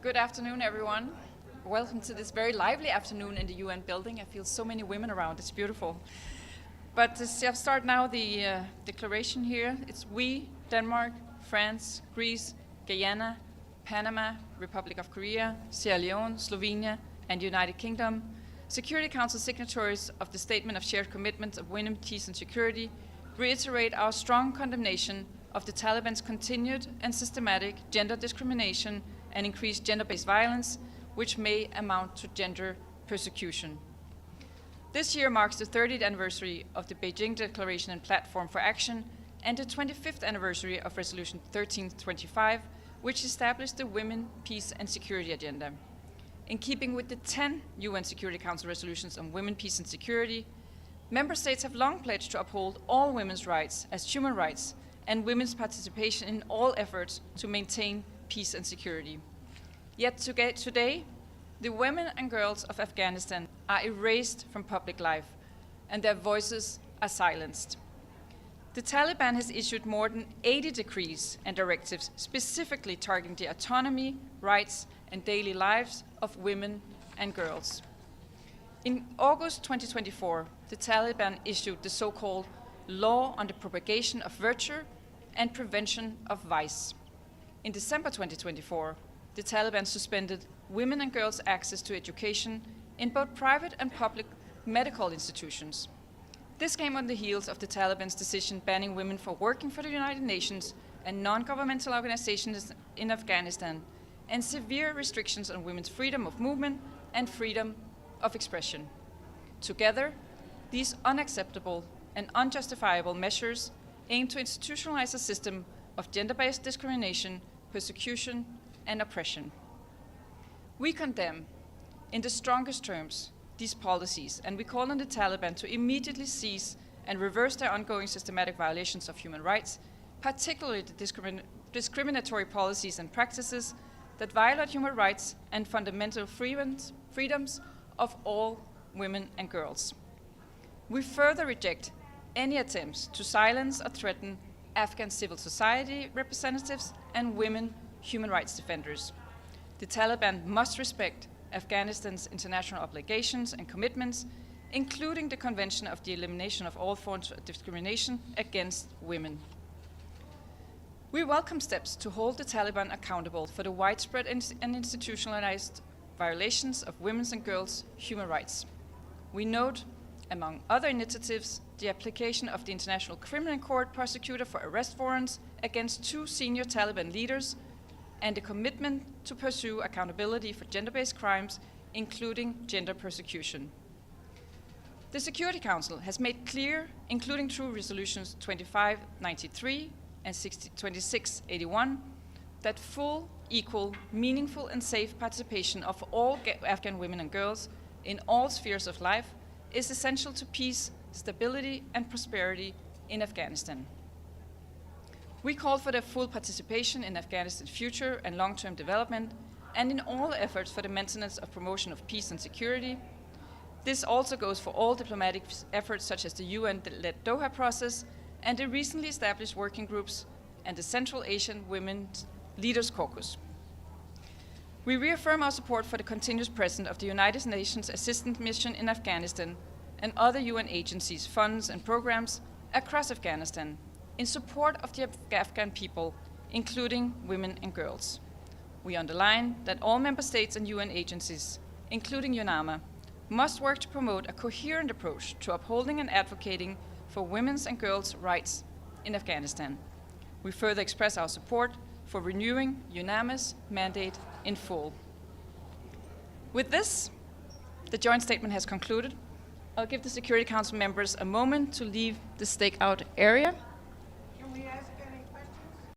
Good afternoon, everyone. Welcome to this very lively afternoon in the UN building. I feel so many women around. It's beautiful. But I'll start now the declaration here. It's we, Denmark, France, Greece, Guyana, Panama, Republic of Korea, Sierra Leone, Slovenia, and United Kingdom, Security Council signatories of the Statement of Shared Commitments of Women, Peace and Security, reiterate our strong condemnation of the Taliban's continued and systematic gender discrimination and increased gender-based violence, which may amount to gender persecution. This year marks the 30th anniversary of the Beijing Declaration and Platform for Action and the 25th anniversary of Resolution 1325, which established the Women, Peace and Security Agenda. In keeping with the 10 UN Security Council resolutions on women, peace and security, member states have long pledged to uphold all women's rights as human rights and women's participation in all efforts to maintain peace and security. Yet today, the women and girls of Afghanistan are erased from public life and their voices are silenced. The Taliban has issued more than 80 decrees and directives specifically targeting the autonomy, rights, and daily lives of women and girls. In August 2024, the Taliban issued the so-called Law on the Propagation of Virtue and Prevention of Vice. In December 2024, the Taliban suspended women and girls' access to education in both private and public medical institutions. This came on the heels of the Taliban's decision banning women from working for the United Nations and non-governmental organizations in Afghanistan, and severe restrictions on women's freedom of movement and freedom of expression. Together, these unacceptable and unjustifiable measures aim to institutionalize a system of gender-based discrimination, persecution, and oppression. We condemn, in the strongest terms, these policies, and we call on the Taliban to immediately cease and reverse their ongoing systematic violations of human rights, particularly the discriminatory policies and practices that violate human rights and fundamental freedoms of all women and girls. We further reject any attempts to silence or threaten Afghan civil society representatives and women human rights defenders. The Taliban must respect Afghanistan's international obligations and commitments, including the Convention of the Elimination of All Forms of Discrimination against Women. We welcome steps to hold the Taliban accountable for the widespread and institutionalized violations of women's and girls' human rights. We note, among other initiatives, the application of the International Criminal Court prosecutor for arrest warrants against 2 senior Taliban leaders and a commitment to pursue accountability for gender-based crimes, including gender persecution. The Security Council has made clear, including through resolutions 2593 and 2681, that full, equal, meaningful and safe participation of all Afghan women and girls in all spheres of life is essential to peace, stability and prosperity in Afghanistan. We call for their full participation in Afghanistan's future and long-term development and in all efforts for the maintenance of promotion of peace and security. This also goes for all diplomatic efforts such as the UN-led Doha process and the recently established working groups and the Central Asian Women's Leaders Caucus. We reaffirm our support for the continuous presence of the United Nations Assistance Mission in Afghanistan and other UN agencies, funds and programs across Afghanistan in support of the Afghan people, including women and girls. We underline that all member states and UN agencies, including Yunama, must work to promote a coherent approach to upholding and advocating for women's and girls' rights in Afghanistan. We further express our support for renewing UNAMA's mandate in full. With this, the joint statement has concluded. I'll give the Security Council members a moment to leave the stakeout area.